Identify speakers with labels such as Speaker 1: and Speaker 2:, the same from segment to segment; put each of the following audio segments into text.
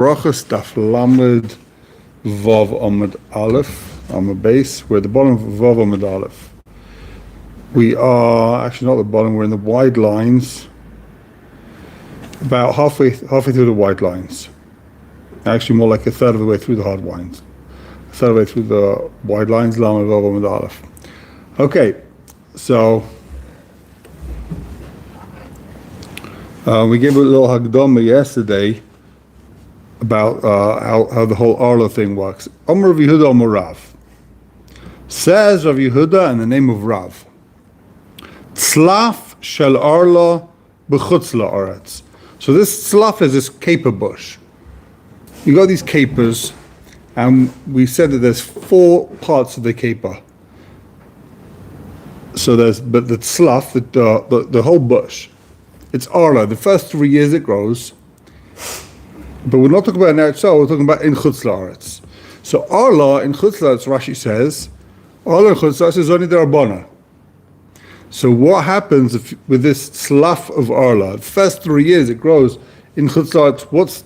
Speaker 1: Brachas Daf Lamed Vav Amud Aleph, Amud Base. We're at the bottom of Vav Amud Aleph. We are actually not at the bottom. We're in the wide lines, about halfway through the wide lines. Actually, more like a third of the way through the hard lines. A third of the way through the wide lines. Lamed Vav Amud Aleph. Okay, so we gave a little Hagdama yesterday about how the whole Arlo thing works. Amar Rav Yehuda Amar Rav. Says Rav Yehuda in the name of Rav. Tzlaf shel Arlo b'chutz la'aretz. So this tzlaf is this caper bush. You got these capers, and we said that there's 4 parts of the caper. So the tzlaf, the whole bush, it's Arlo. The first 3 years it grows. But we're not talking about in Eretz, we're talking about in Chutz La'aretz. So Arla in Chutz La'aretz, Rashi says, Arla in Chutz La'aretz is only the Rabbana. So what happens with this tzlaf of Arla? The first 3 years it grows in Chutz La'aretz, what's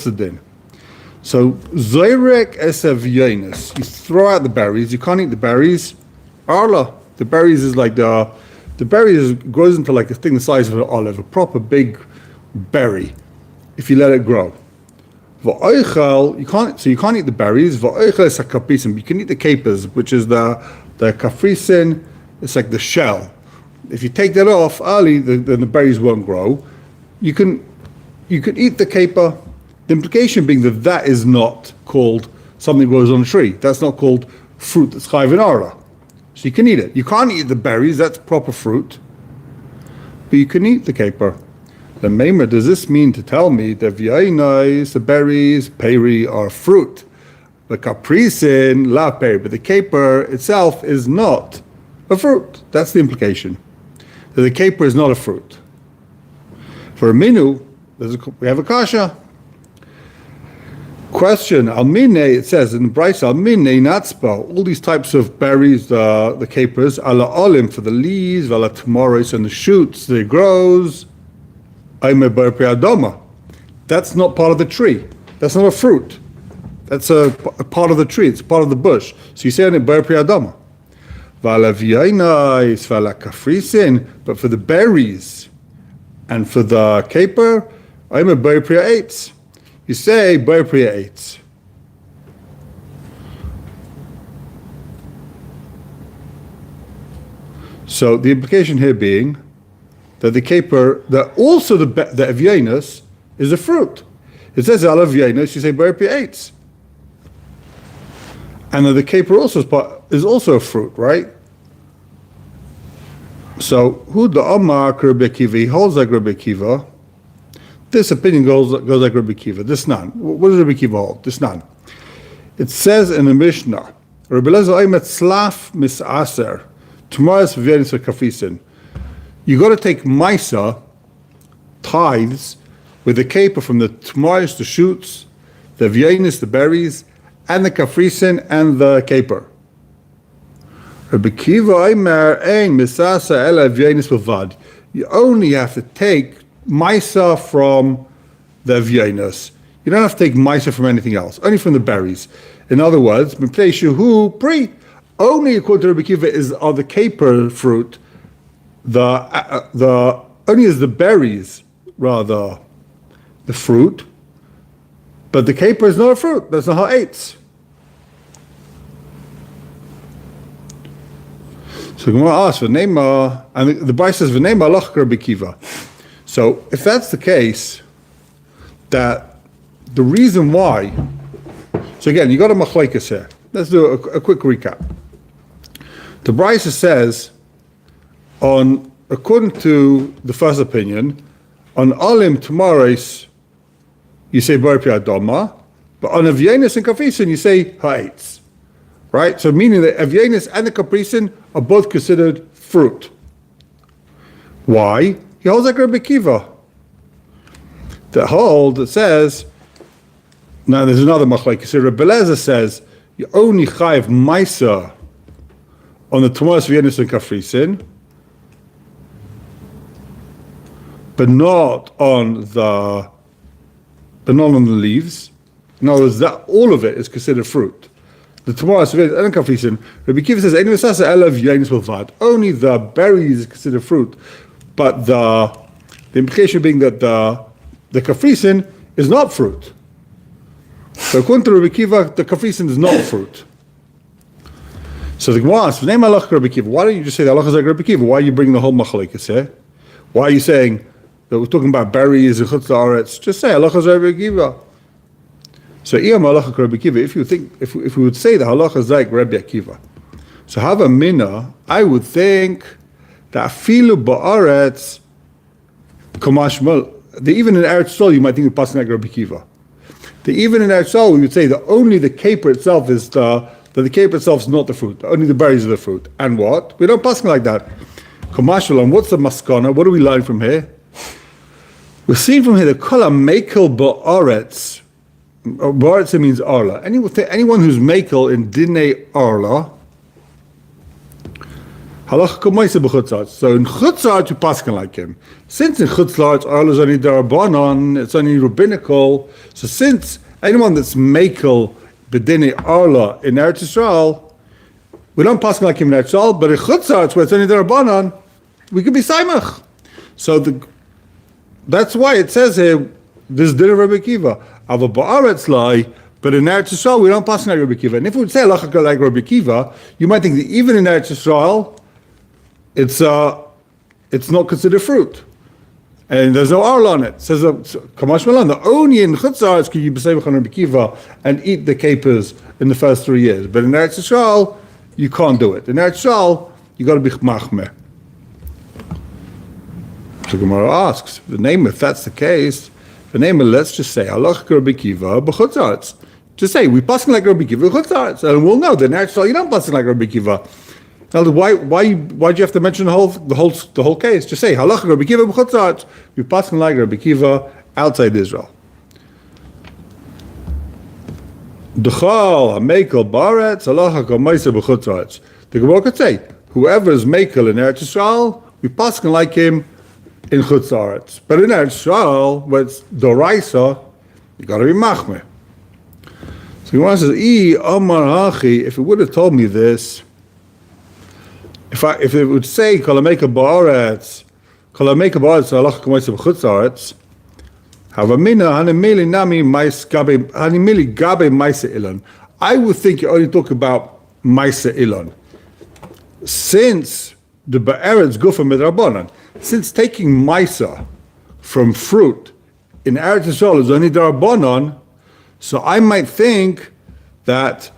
Speaker 1: the din? So Zoyrek Esav Yainus, you throw out the berries, you can't eat the berries. Arla, the berries is like the berries grows into like a thing the size of an olive, a proper big berry, if you let it grow. You can't eat the berries. You can eat the capers, which is the kafrisin. It's like the shell. If you take that off early, then the berries won't grow. You can eat the caper. The implication being that is not called something that grows on a tree. That's not called fruit that's chayv in Arla. So you can eat it. You can't eat the berries. That's proper fruit. But you can eat the caper. The Maimer, does this mean to tell me that the berries, peri, are fruit? The capricin, la peri, but the caper itself is not a fruit. That's the implication. That the caper is not a fruit. For a minu, we have a kasha. Question, almine, it says in the Bryce, almine natzpa, all these types of berries, the capers, ala olim for the leaves, ala tamaris and the shoots that it grows. That's not part of the tree. That's not a fruit. That's a part of the tree. It's part of the bush. So you say on it bar priadama. But for the berries and for the caper, I'm a bar priates. You say bar priates. So the implication here being that the caper, that also the avyanus is a fruit. It says al avyanus, you say bar pi'ates. And the caper also is also a fruit, right? So who the Amar Rabbi Akiva, he holds like Rabbi Akiva. This opinion goes like Rabbi Akiva. This none. What does Rabbi Akiva hold? This none. It says in the Mishnah, Rabbi Lezer Oimet Slaf Misaser, Tomorrow's avyanus kafisin. You got to take Maisa, tithes, with the caper from the tamaris, the shoots, the avyanus, the berries, and the kafrisin and the caper. Rabbi Akiva Omer ein misasa el avyanus b'vad. You only have to take Maisa from the avyanus. You don't have to take Maisa from anything else, only from the berries. In other words, mipnei shehu pri. Only according to Rabbi Akiva are the caper fruit. The only is the berries rather the fruit, but the caper is not a fruit. That's not how it's. So Gemara asks v'neima, and the Bryce says v'neima loch Rabbi Akiva. So if that's the case, that the reason why. So again, you got a machlekes here. Let's do a quick recap. The Bryce says, according to the first opinion, on alim tamaris, you say bar piadama, but on avyanus and kaprisin, you say ha'etz. Right? So meaning that avyanus and the kaprisin are both considered fruit. Why? He holds like Rabbi Akiva. That says, now there's another machlekes. So Rabbi Lezer says, you only chayiv maisa on the tamaris, avyanus, and kaprisin, but not on the but not on the leaves. In other words, that all of it is considered fruit. The tomorrow and kafrisin. Rabbi Kiva says only the berries is considered fruit, but the implication being that the kafrisin is not fruit. So according to Rabbi Kiva, the kafrisin is not fruit. So the Gemara asks, name halacha Rabbi Kiva. Why don't you just say the halacha is like Rabbi Kiva? Why are you bringing the whole machlekes here? Why are you saying that we're talking about berries and chutz la'aretz? Just say halacha is Rabbi Kiva. So iyam halacha Rabbi Kiva. If we would say the halacha is like Rabbi Akiva, so have a mina. I would think that filu ba'aretz kamashmal. Even in Eretz Yisrael, you might think we're passing like Rabbi Kiva. Even in Eretz Yisrael, we would say that only the caper itself is the caper itself is not the fruit. Only the berries are the fruit. And what? We don't pass like that. Kamashal, what's the maskana? What do we learn from here? We're seeing from here the kala mekel ba'aretz. Ba'aretz means arla. Anyone who's mekel in dinei arla, halach kamaisa b'chutzarts. So in chutzarts, you pass like him. Since in chutzarts, arla is only darabanan, it's only rabbinical. So since anyone that's mekel b'dinei arla in Eretz Yisrael, we don't pass like him in Eretz Yisrael, but in chutzarts, where it's only darabanan, we could be saimach. So that's why it says here, this din of Rabbi Kiva. Ava ba'aretz lai, but in Eretz Yisrael, we don't pass like Rabbi Kiva. And if we would say halacha like Rabbi Kiva, you might think that even in Eretz Yisrael, it's not considered fruit. And there's no arla on it. It says, Kamash Malan, the only in chutzarts can you be on Rabbi Kiva and eat the capers in the first 3 years. But in Eretz Yisrael, you can't do it. In Eretz Yisrael, you got to be machmeh. So Gemara asks, if that's the case, let's just say, halach Rabbi Kiva b'chutzarts. Just say, we passing like Rabbi Kiva b'chutzarts. And we'll know that in Eretz Yisrael, you don't passing like Rabbi Kiva. Now, why do you have to mention the whole case? Just say halach Rabbi Kiva b'chutzarts. You're passing like Rabbi Kiva outside Israel. D'chal hamekel ba'aretz halacha k'maisa b'chutzarts. The Gemara could say whoever is mekel in Eretz Yisrael, we passing like him in chutzarts. But in Eretz Yisrael, where it's doraisa, you got to be machmeh. So Gemara says, if it would have told me this. If it would say kol hameka ba'aretz halacha k'maisa b'chutzarats, havamina hanimili nami hanimili gabe maisa ilon. I would think you only talk about maisa ilon, since the ba'aretz gufa midrabanan. Since taking maisa from fruit in Eretz Yisrael is only darabanan, so I might think that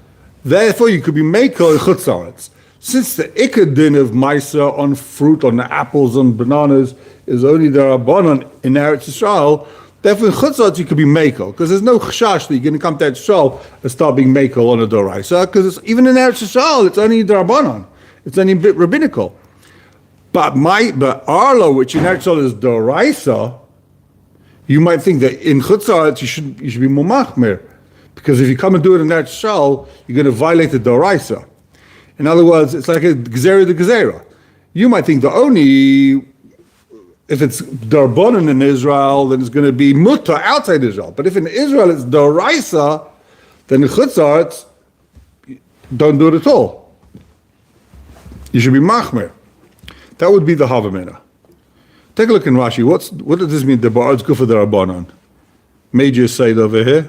Speaker 1: therefore you could be mekel in chutzarats. Since the ikad din of maisa on fruit, on the apples, on bananas, is only the rabbanon in Eretz Yisrael, therefore in chutzarats you could be mekel, because there's no chashash that you're going to come to Eretz Yisrael and start being mekel on a doraisa, because even in Eretz Yisrael it's only the rabbanon, it's only rabbinical. But arlo, which in Eretz Yisrael is doraisa, you might think that in chutzarats you should be mumachmer, because if you come and do it in Eretz Yisrael, you're going to violate the doraisa. In other words, it's like a gezerah de gezerah. You might think if it's darbonon in Israel, then it's going to be mutter outside Israel. But if in Israel it's doraisa, then in chutzarts, don't do it at all. You should be machmer. That would be the havamina. Take a look in Rashi. What does this mean? The ba'ar's good for the rabbanon. Major side over here.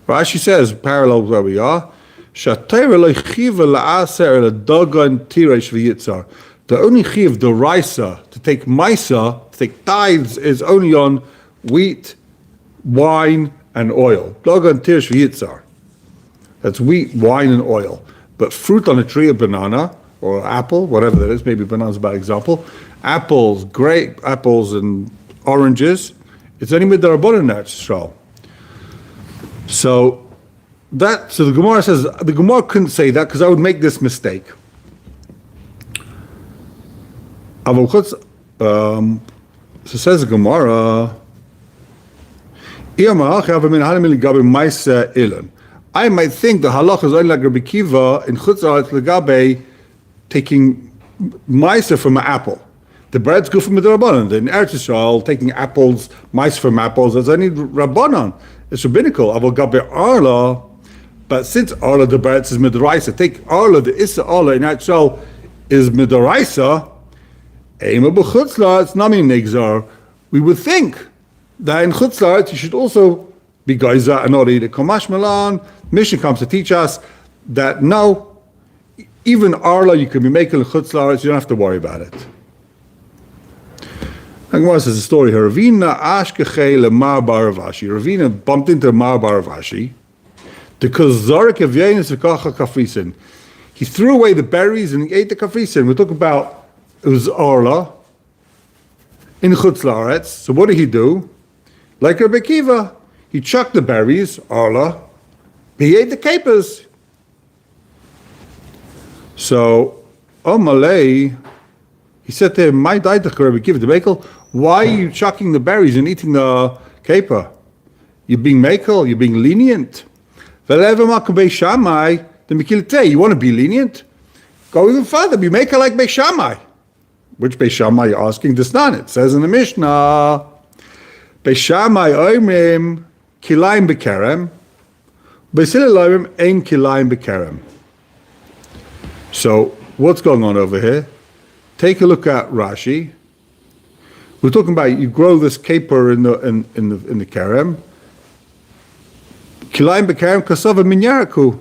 Speaker 1: Rashi says, parallel where we are, the only chiv doraisa to take maisa, to take tithes, is only on wheat, wine, and oil. That's wheat, wine, and oil. But fruit on a tree, a banana or apple, whatever that is, maybe banana's a bad example. Apples, grape apples, and oranges. It's only midrabanan in Eretz Yisrael. So the Gemara says, the Gemara couldn't say that because I would make this mistake. So says the Gemara, I might think the halacha is only like Rabbi Kiva in chutzarats legabe taking ma'aser from an apple. the bread's good from the Rabbanon. In Eretz Yisrael, taking apples, mice from apples, there's only Rabbanon. It's rabbinical. Avol gabe Arla, but since Arla the bread is midoraisa, take Arla, the Issa Arla in Eretz Yisrael is midoraisa, Eima b'chutz la'aretz nami nigzar. We would think that in chutz la'aretz you should also be geyser and not eat it. Komash Milan, Mishnah comes to teach us that no, even Arla you can be making in chutz la'aretz, you don't have to worry about it. Gemara says a story here. Ravina ashkechei lemar bar Ravashi. Ravina bumped into Mar bar Ravashi. Because Zarek Evyenis v'kacha kafrisin. He threw away the berries and he ate the kafrisin. We talk about it was Arla in chutz la'aretz. So what did he do? Like Rebbe Kiva, he chucked the berries, Arla. He ate the capers. So Malay, he said to him, "My daitach Rebbe Kiva, the Mekel, why are you chucking the berries and eating the caper? You're being Mekel, you're being lenient. You want to be lenient? Go even further, be Mekel like Beis Shammai." Which Beis Shammai you're asking? This none. It says in the Mishnah, Beis Shammai oimrim kilayim bekerem, Beis Hillel oimrim ein kilayim bekerem. So what's going on over here? Take a look at Rashi. We're talking about you grow this caper in the kerem. Kilayim bekerem kasava min yaraku.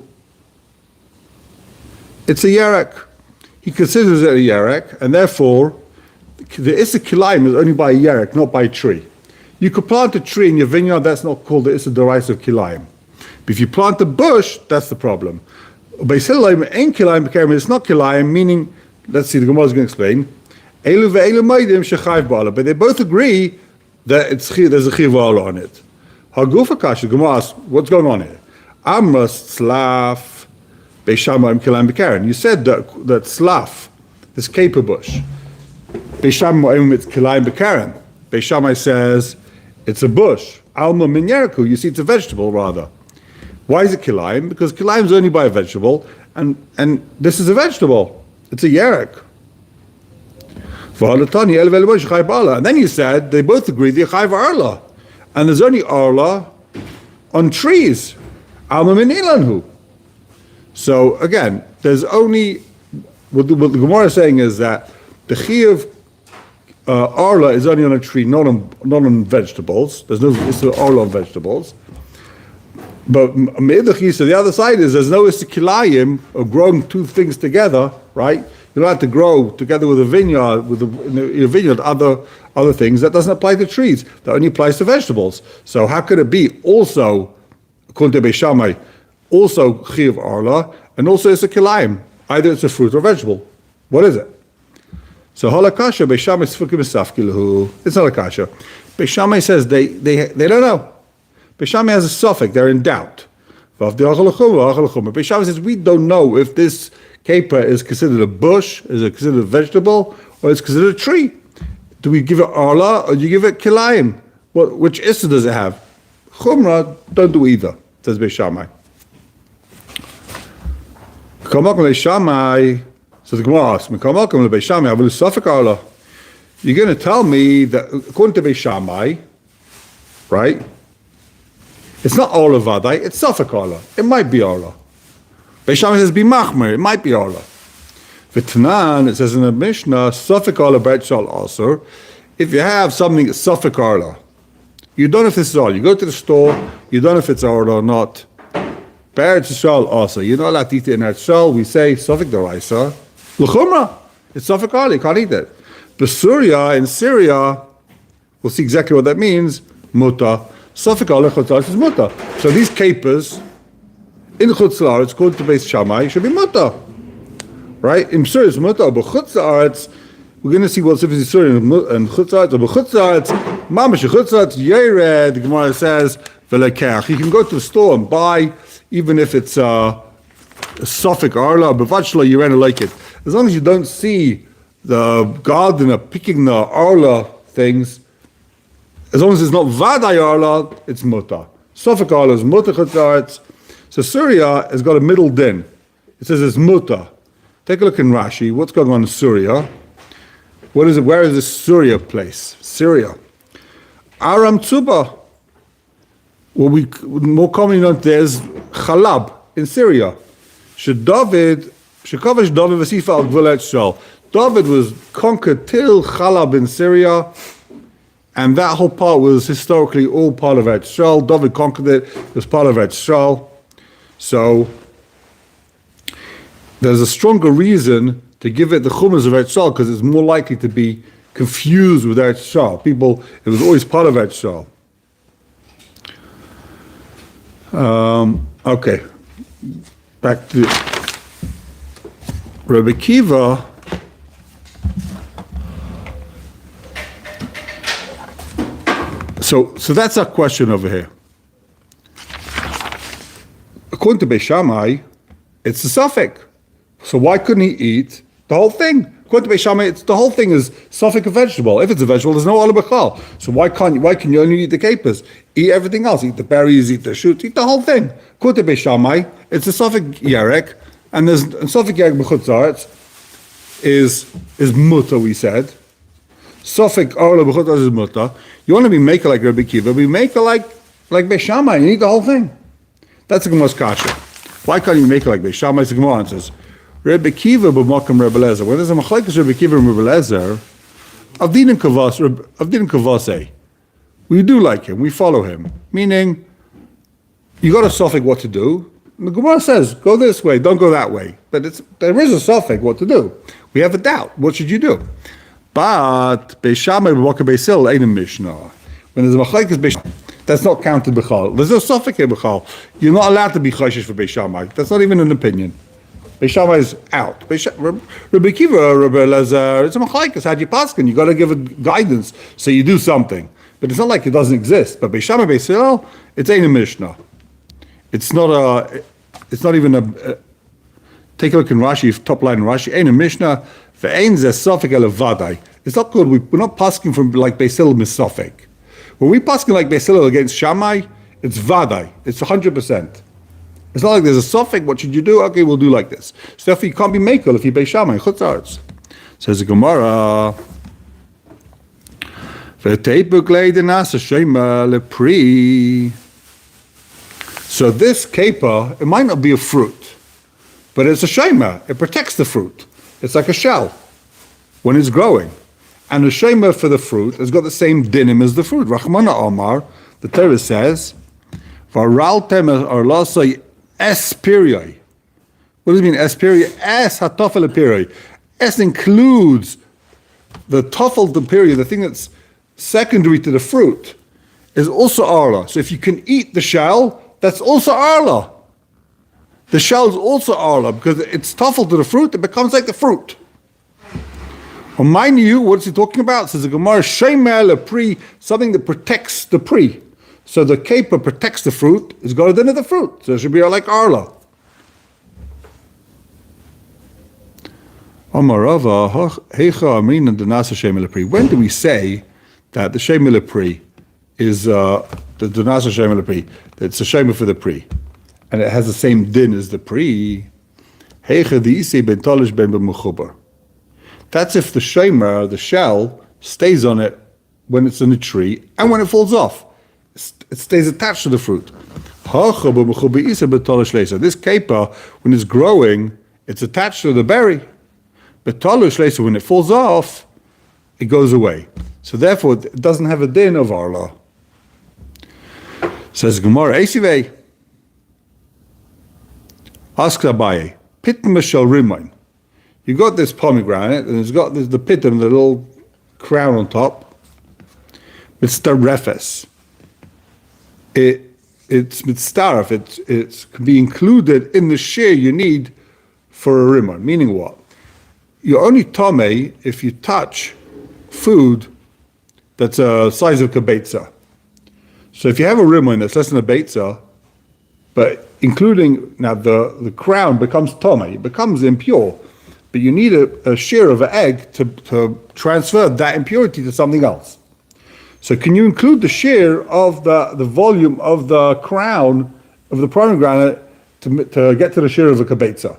Speaker 1: It's a yarak. He considers it a yarak, and therefore the issa kilayim is only by a yarak, not by a tree. You could plant a tree in your vineyard, that's not called the issa derais of kilayim. But if you plant a bush, that's the problem. Beis Hillel ain't kilayim bekerem, it's not kilayim, meaning, let's see, the Gemara is going to explain. Elu ve'elu moedim shechayv ba'ala, but they both agree that there's a chiv ba'ala on it. Hagufa kasha, Gemara asks, what's going on here? Amras tzlaf Beis Shammai kilayim bekerem. You said that tzlaf, this caper bush, Beis Shammai it's kilayim bekerem. Beis Shammai says it's a bush. Alma min yeraku, you see it's a vegetable rather. Why is it kilayim? Because kilayim is only by a vegetable, and this is a vegetable. It's a yerek. And then you said they both agree the chayv arla, and there's only arla on trees. Alma min ilanhu. So again, there's only what the Gemara is saying is that the chiyuv arla is only on a tree, not on vegetables. There's no arla on vegetables. But the other side is there's no kilayim of growing two things together, right? You're allowed to grow together with a vineyard, in a vineyard, other things. That doesn't apply to trees. That only applies to vegetables. So how could it be also, according to Beis Shammai, also chiyuv arla, and also it's a kilayim? Either it's a fruit or vegetable. What is it? So halakasha Beis Shammai sfukim esafkilahu. It's not a kasha. Beis Shammai says they don't know. Beis Shammai has a suffix, they're in doubt. Beis Shammai says we don't know if this caper is considered a bush, is it considered a vegetable, or it's considered a tree. Do we give it arla or do you give it kilayim? Which issa does it have? Chumrah, don't do either, says Beis Shammai. So the Gemara asks, you're going to tell me that according to Beis Shammai, right? It's not Arla Vadai, it's Safek Arla. It might be Arla. Beis Shammai says, be Machmer, it might be Arla. V'tanan, it says in the Mishnah, Safek Arla B'et Shal Asur. If you have something that's Safek Arla, you don't know if this is Arla. You go to the store, you don't know if it's Arla or not. B'et Shal Asur. You're not allowed to eat it in Eretz Yisrael. We say, Safek Daraisa. L'chumra. It's Safek Arla, you can't eat it. But in Syria, we'll see exactly what that means, Muta. Safek Arla Chutz La'aretz is Muta. So these capers, in Chutz La'aretz, according to Beis Shammai, should be Muta. Right? In Syria it's Muta, but Chutz La'aretz, we're going to see what's difference in Syria and Chutz La'aretz. But Chutz La'aretz, Mamash Chutz La'aretz, Yered, the Gemara says, V'lekach. You can go to the store and buy, even if it's a Safek Arla, but Vachla, you're going to like it. As long as you don't see the gardener picking the Arla things, as long as it's not Vadai Arla, it's Muta. Safek Arla is Muta Chutz La'aretz. So Syria has got a middle din. It says it's Muta. Take a look in Rashi. What's going on in Syria? What is it? Where is this Syria place? Syria. Aram Tzuba. Well, we more commonly known as Chalab in Syria. David was conquered till Chalab in Syria, and that whole part was historically all part of Eretz Yisrael. David conquered it; it was part of Eretz Yisrael. So there's a stronger reason to give it the Chumash of Eretz Yisrael because it's more likely to be confused with Eretz Yisrael. It was always part of Eretz Yisrael. Okay, back to Rebbe Akiva. So that's our question over here. According to Beis Shammai, it's a suffix. So why couldn't he eat the whole thing? According to Beis Shammai, the whole thing is suffix a vegetable. If it's a vegetable, there's no olah b'chal. So why can you only eat the capers? Eat everything else. Eat the berries, eat the shoots, eat the whole thing. According to Beis Shammai, it's a suffix yerek, and there's a suffix yerek b'chutz haaretz is mutter, we said. Suffix olah b'chutz haaretz is mutter. You want to be maker like Rebbe Akiva, be maker like Beis Shammai and eat the whole thing. That's the Gemara's kasha. Why can't you make it like Beis Shammai? It's the Gemara answers. Rebbe Akiva b'makam Rebbe Lezer. When there's a machlekes Rebbe Akiva and Rebbe Lezer, avdin and kavase. We do like him. We follow him. Meaning, you got a suffix what to do. The Gemara says, go this way, don't go that way. But there is a suffix what to do. We have a doubt. What should you do? But Beis Shammai b'makam Beis Hillel ain't a Mishnah. When there's a machlekes Beis Shammai, that's not counted b'chal. There's no suffix here b'chal. You're not allowed to be choshesh for Beis Shammai. That's not even an opinion. Beis Shammai is out. Rebbe Akiva, Rebbe Lezer, it's a machlekes. How do you paskin? You got to give it guidance so you do something. But it's not like it doesn't exist. But Beis Shammai, Beis Hillel, it's ain't a Mishnah. It's not even a. Take a look in Rashi, top line in Rashi. Ain't a Mishnah. Ve'ein zeh suffix ele vadai. It's not good. We're not paskin from like Beis Hillel missuffix. When we paskin like Beis Hillel against Shammai, it's vadai. It's 100%. It's not like there's a suffix. What should you do? Okay, we'll do like this. So therefore, you can't be makel if you Beis Shammai. Chutz haaretz. Says the Gemara. So this caper, it might not be a fruit, but it's a shema. It protects the fruit. It's like a shell when it's growing. And the shema for the fruit has got the same dinim as the fruit. Rachmana Omar, the Torah says, Varaltem arlasai es perioi. What does it mean, es perioi? Es hatofel perioi. Es includes the tofel the period, the thing that's secondary to the fruit, is also arla. So if you can eat the shell, that's also arla. The shell is also arla because it's tofel to the fruit, it becomes like the fruit. Well, mind you, what's he talking about? It says the Gemara, Shemel a pri, something that protects the pri. So the caper protects the fruit, it's got a din of the fruit. So it should be like arla. When do we say that the Shemel a pri is the Nasa Shemel a pri? It's a Shemel for the pri. And it has the same din as the pri. That's if the shemer, the shell, stays on it when it's in a tree and when it falls off. It stays attached to the fruit. This caper, when it's growing, it's attached to the berry. But when it falls off, it goes away. So therefore, it doesn't have a din of arla. Says Gemara, Esivei. Ask Abaye, Pitim shel rimain. You got this pomegranate, and it's got the pitim, the little crown on top. It's tarefes. It's mitzaref. It can be included in the share you need for a rimain. Meaning what? You're only tomei if you touch food that's a size of kabetza. So if you have a rimain that's less than a betza, but including now the crown becomes tomei, it becomes impure. But you need a share of an egg to transfer that impurity to something else. So can you include the share of the volume of the crown of the pomegranate to get to the share of a kabetza?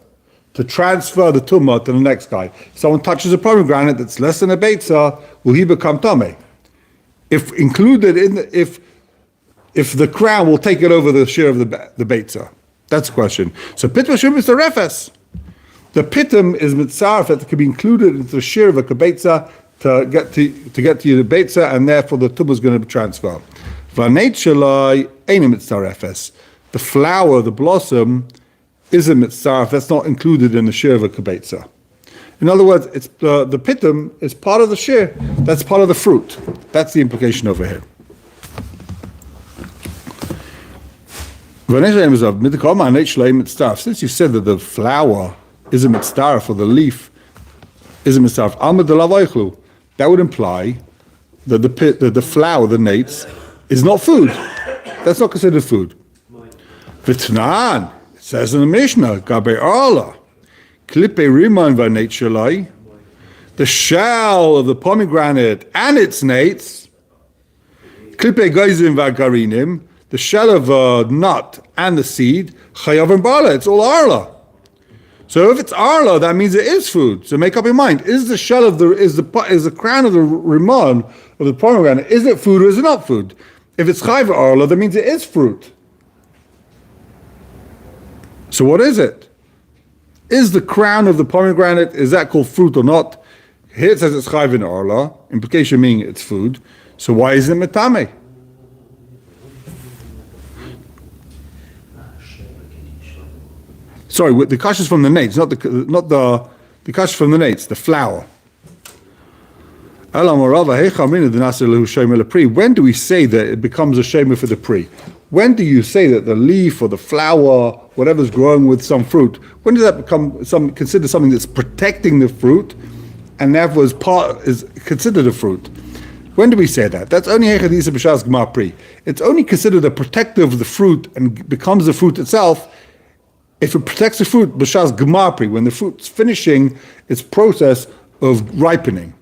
Speaker 1: to transfer the tumah to the next guy. If someone touches a pomegranate that's less than a beitzah, will he become tameh? If included in if the crown will take it over the share of the beitzah. That's the question. So pitum shum is the refes. The pitum is mitzaref that can be included into the share of a kibetza to get to the beitzah, and therefore the tumah is going to be transferred. V'neit shalai ain't mitzarefes. The flower, the blossom, is a mitzaref. That's not included in the share of a kibetza. In other words, it's the pitum is part of the share. That's part of the fruit. That's the implication over here. Since you said that the flower is a mitzdaref, or the leaf is a mitzdaref, that would imply that the flower, the nates, is not food. That's not considered food. V'tnan, it says in the Mishnah, Gabe Arla, Klipe Riman v'nate shalai, the shell of the pomegranate and its nates, Klipe Geizim v'garinim, the shell of a nut and the seed, chayav and bala, it's all arla. So if it's arla, that means it is food. So make up your mind: is the shell of is the crown of the rimon of the pomegranate, is it food or is it not food? If it's chayav arla, that means it is fruit. So what is it? Is the crown of the pomegranate, is that called fruit or not? Here it says it's chayav in arla, implication meaning it's food. So why is it metame? Sorry, the kash is from the nates, not the kash from the nates, the flower. When do we say that it becomes a shemer for the pri? When do you say that the leaf or the flower, whatever's growing with some fruit, when does that become considered something that's protecting the fruit, and therefore is considered a fruit? When do we say that? That's only hechadisa b'shas gemar pri. It's only considered a protector of the fruit and becomes the fruit itself if it protects the fruit, b'shas gemar pri, when the fruit's finishing its process of ripening.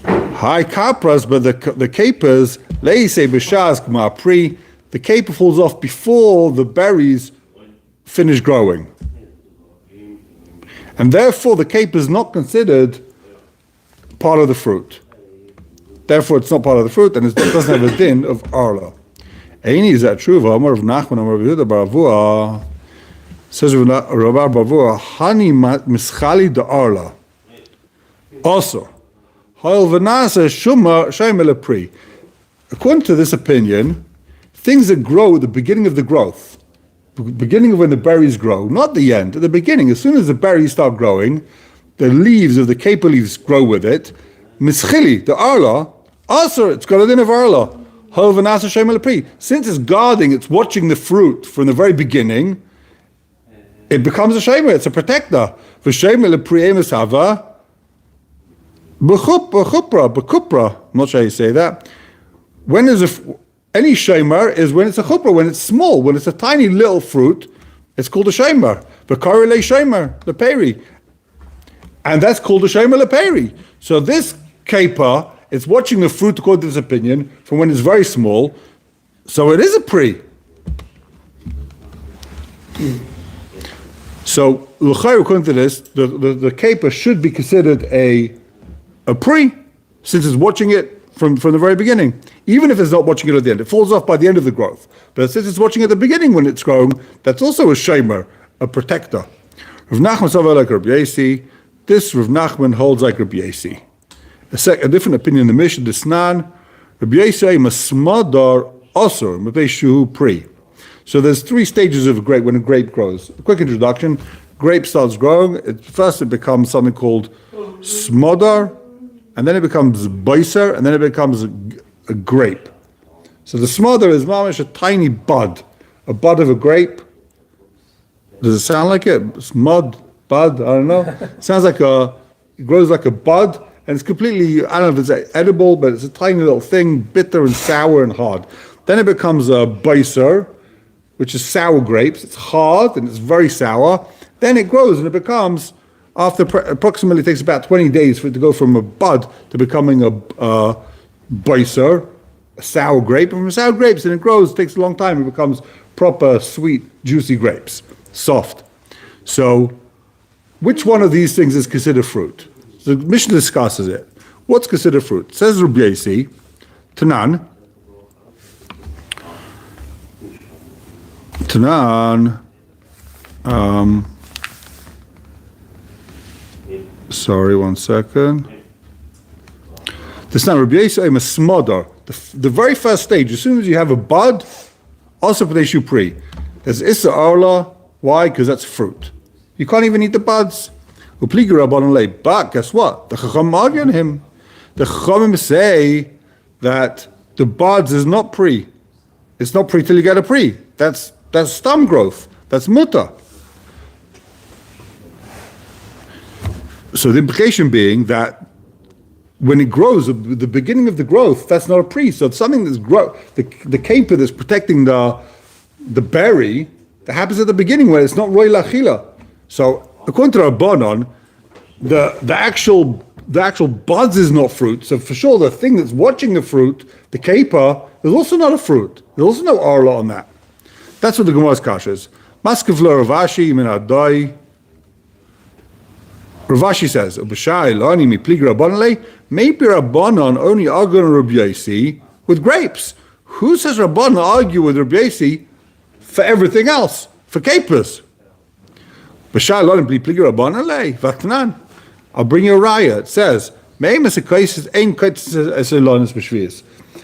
Speaker 1: High kapras, but the capers, leise b'shas gemar pri, the caper falls off before the berries finish growing. And therefore the caper is not considered part of the fruit. Therefore it's not part of the fruit, and it doesn't have a din of arla. Eini, is that true? Amar of Nachman, Amar of Yehuda bar Avua, says Rabbi Bavua, Hani mischali de arla. Also, Ha'il v'nasa shuma shaymel pri. According to this opinion, things that grow at the beginning of the growth, beginning of when the berries grow, not the end, at the beginning, as soon as the berries start growing, the leaves of the caper leaves grow with it. Mischili, the arla, also it's got a din of arla. Ha'il v'nasa shaymel pri. Since it's guarding, it's watching the fruit from the very beginning, it becomes a shemer, it's a protector. V'shemer lepri'emes hava b'chupra. I'm not sure how you say that. When is any shemer is when it's a chupra, when it's small, when it's a tiny little fruit, it's called a shemer. V'kari le shemer leperi, and that's called a shemer leperi. So this caper is watching the fruit, according to this opinion, from when it's very small. So it is a pri. So, according to this, the caper should be considered a pri, since it's watching it from the very beginning. Even if it's not watching it at the end, it falls off by the end of the growth. But since it's watching at the beginning when it's growing, that's also a shemer, a protector. Rav Nachman savar like Rabbi Yasi. This Rav Nachman holds like Rabbi Yasi. A different opinion in the Mishnah, Disnan, Rabbi Yasi masmadar osur mepeshu pri. So there's three stages of a grape when a grape grows. A quick introduction: grape starts growing. First, it becomes something called smodar, and then it becomes boiser, and then it becomes a grape. So the smodar is mamish a tiny bud, a bud of a grape. Does it sound like it? Smud, bud, I don't know. It sounds like it grows like a bud, and it's completely, I don't know if it's edible, but it's a tiny little thing, bitter and sour and hard. Then it becomes a boiser, which is sour grapes. It's hard and it's very sour. Then it grows and it becomes, approximately takes about 20 days for it to go from a bud to becoming a boiser, a sour grape. And from sour grapes, and it grows, it takes a long time, it becomes proper, sweet, juicy grapes, soft. So which one of these things is considered fruit? So the Mishnah discusses it. What's considered fruit? Says Reb Yosi, Tanan, sorry, 1 second. This now Reb Yosi a smodder. The very first stage, as soon as you have a bud, also Padeshu Pri. There's Issa Arla. Why? Because that's fruit. You can't even eat the buds. But guess what? The Chacham argue on him. The Chachamim say that the buds is not Pri. It's not Pri till you get a Pri. That's stem growth. That's mutter. So the implication being that when it grows, the beginning of the growth, that's not a Pri. So it's something that's the caper that's protecting the berry that happens at the beginning when it's not roy lachila. So according to Rabbanon, the actual buds is not fruit. So for sure, the thing that's watching the fruit, the caper, is also not a fruit. There's also no arla on that. That's what the Gemara's kash is. Maskevla Ravashi min adai. Ravashi says, "Ubashai lani mi plig Rabbanon maybe Rabbanon only argue on Reb Yosi with grapes. Who says Rabbanon argue with Reb Yosi for everything else, for capers? Bashai lani mi plig Rabbanon lei vatnan. I'll bring you a raya. It says,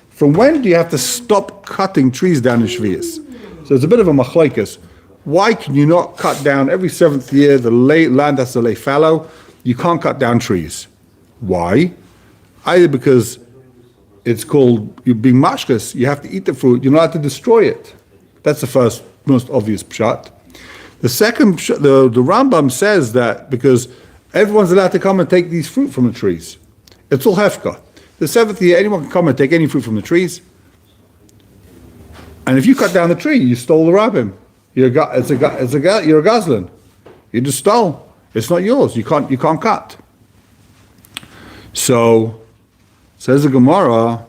Speaker 1: from when do you have to stop cutting trees down in Shvius? So it's a bit of a machlaikas. Why can you not cut down every 7th year? The land has to lay fallow. You can't cut down trees. Why? Either because it's called you're being mashkas. You have to eat the fruit. You're not allowed to destroy it. That's the first, most obvious pshat. The second, the Rambam says that because everyone's allowed to come and take these fruit from the trees. It's all hefka. The 7th year, anyone can come and take any fruit from the trees. And if you cut down the tree, you stole the rabbim. You're a gazlan. You just stole. It's not yours. You can't cut. So says the Gemara.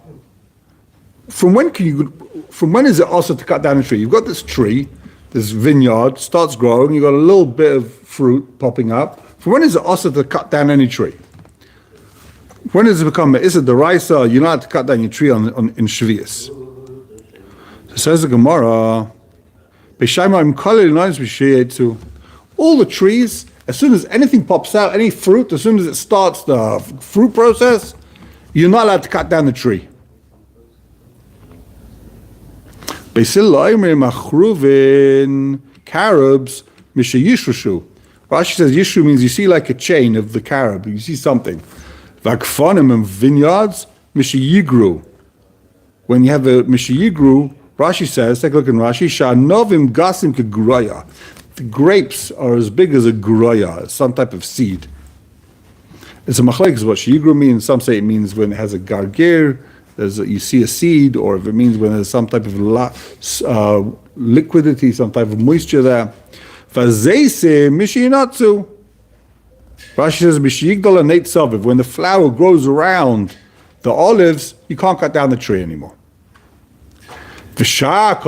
Speaker 1: From when is it also to cut down a tree? You've got this tree, this vineyard starts growing. You've got a little bit of fruit popping up. From when is it also to cut down any tree? When does it become? Is it the raisa? You're not allowed to cut down your tree in Shvius. So says the Gemara. All the trees, as soon as anything pops out, any fruit, as soon as it starts the fruit process, you're not allowed to cut down the tree. Carobs, Rashi says yishru means you see like a chain of the carob, you see something. Vakfonim and vineyards, mishayigru. When you have a mishayigru, Rashi says, take a look in Rashi, Sha'novim gasim kegroya. The grapes are as big as a groya, some type of seed. It's a machlek is what shayigru means. Some say it means when it has a gargir, you see a seed, or if it means when there's some type of liquidity, some type of moisture there. Vazeise mishinatsu. Rashi says mishiyigdal and saviv. When the flower grows around the olives, you can't cut down the tree anymore. V'shar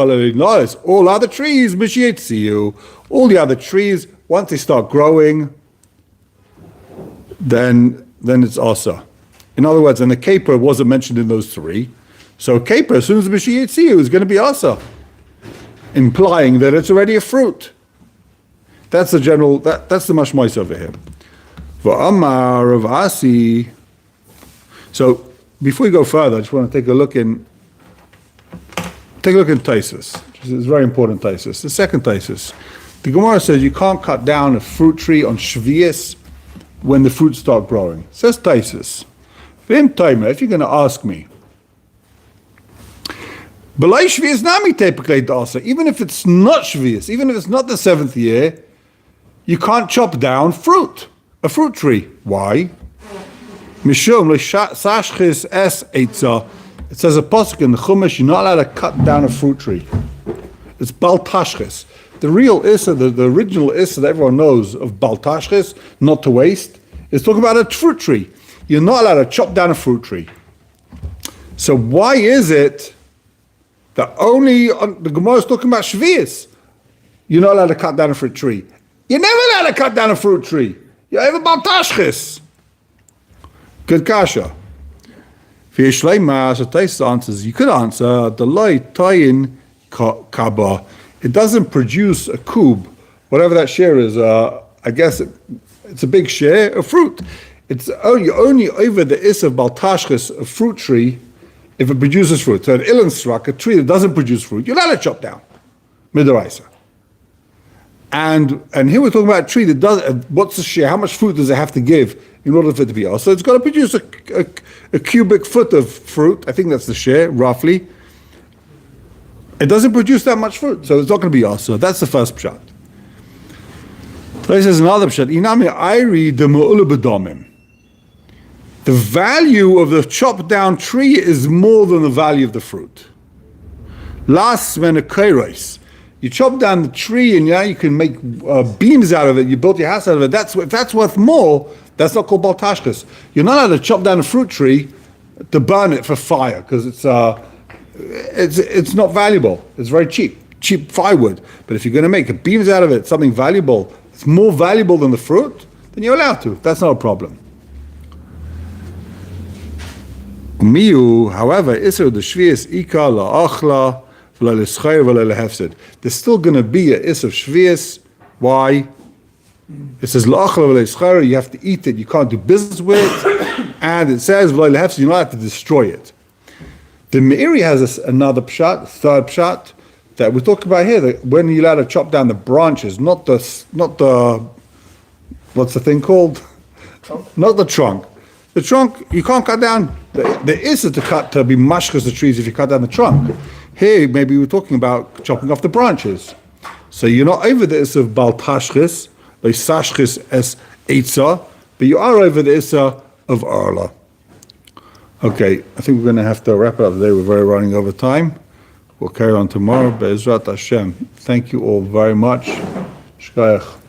Speaker 1: all other trees mishiyetziu. All the other trees, once they start growing, then it's asa. In other words, and the caper wasn't mentioned in those three. So caper, as soon as mishiyetziu, is going to be asa, implying that it's already a fruit. That's the general. That's the mashmois over here. V'amar of Asi. So before we go further, I just want to take a look in Taisus, which is very important Taisus. The second Taisus, the Gemara says you can't cut down a fruit tree on Shvius when the fruits start growing. It says Taisus. If you're going to ask me, even if it's not Shvius, even if it's not the 7th year, you can't chop down fruit, a fruit tree. Why? Mishum l'sashchis es eitza. It says a pasuk in the Chumash, you're not allowed to cut down a fruit tree. It's bal tashchis. The real issa, the original issa that everyone knows of bal tashchis, not to waste, is talking about a fruit tree. You're not allowed to chop down a fruit tree. So why is it that only the Gemara is talking about Shvius, you're not allowed to cut down a fruit tree? You're never allowed to cut down a fruit tree. You're over baltashchis. Good kasha. V'yesh leima, so Taisa answers, you could answer, the light tayin kaba. It doesn't produce a kub, whatever that share is. I guess it's a big share of fruit. It's only over the is of baltashchis, a fruit tree, if it produces fruit. So an ilan a tree that doesn't produce fruit, you're not allowed to chop down. Midoraisa. And here we're talking about a tree that does, what's the share? How much fruit does it have to give in order for it to be also? It's got to produce a cubic foot of fruit. I think that's the share, roughly. It doesn't produce that much fruit, so it's not going to be also. That's the first pshat. This is another pshat. Inami ayri de mu'ula b'domim. The value of the chopped down tree is more than the value of the fruit. Last when a kairos. You chop down the tree and you can make beams out of it. You built your house out of it. If that's worth more, that's not called baltashkas. You're not allowed to chop down a fruit tree to burn it for fire because it's not valuable. It's very cheap firewood. But if you're going to make beams out of it, something valuable, it's more valuable than the fruit, then you're allowed to. That's not a problem. Miu, however, isur the shvius ika la'achla. There's still going to be a is of shvius. Why? It says la'achla, you have to eat it, you can't do business with it, and it says you're not allowed to destroy it. The Meiri has another pshat, third pshat, that we talk about here, that when you're allowed to chop down the branches, not the what's the thing called? Not the trunk. The trunk, you can't cut down. There is to be mashkas the trees if you cut down the trunk. Here, maybe we're talking about chopping off the branches. So you're not over the issa of baltashchis, by sashchis as eitza, but you are over the issa of arla. Okay, I think we're going to have to wrap it up today. We're very running over time. We'll carry on tomorrow. Be'ezrat Hashem. Thank you all very much. Shkayach.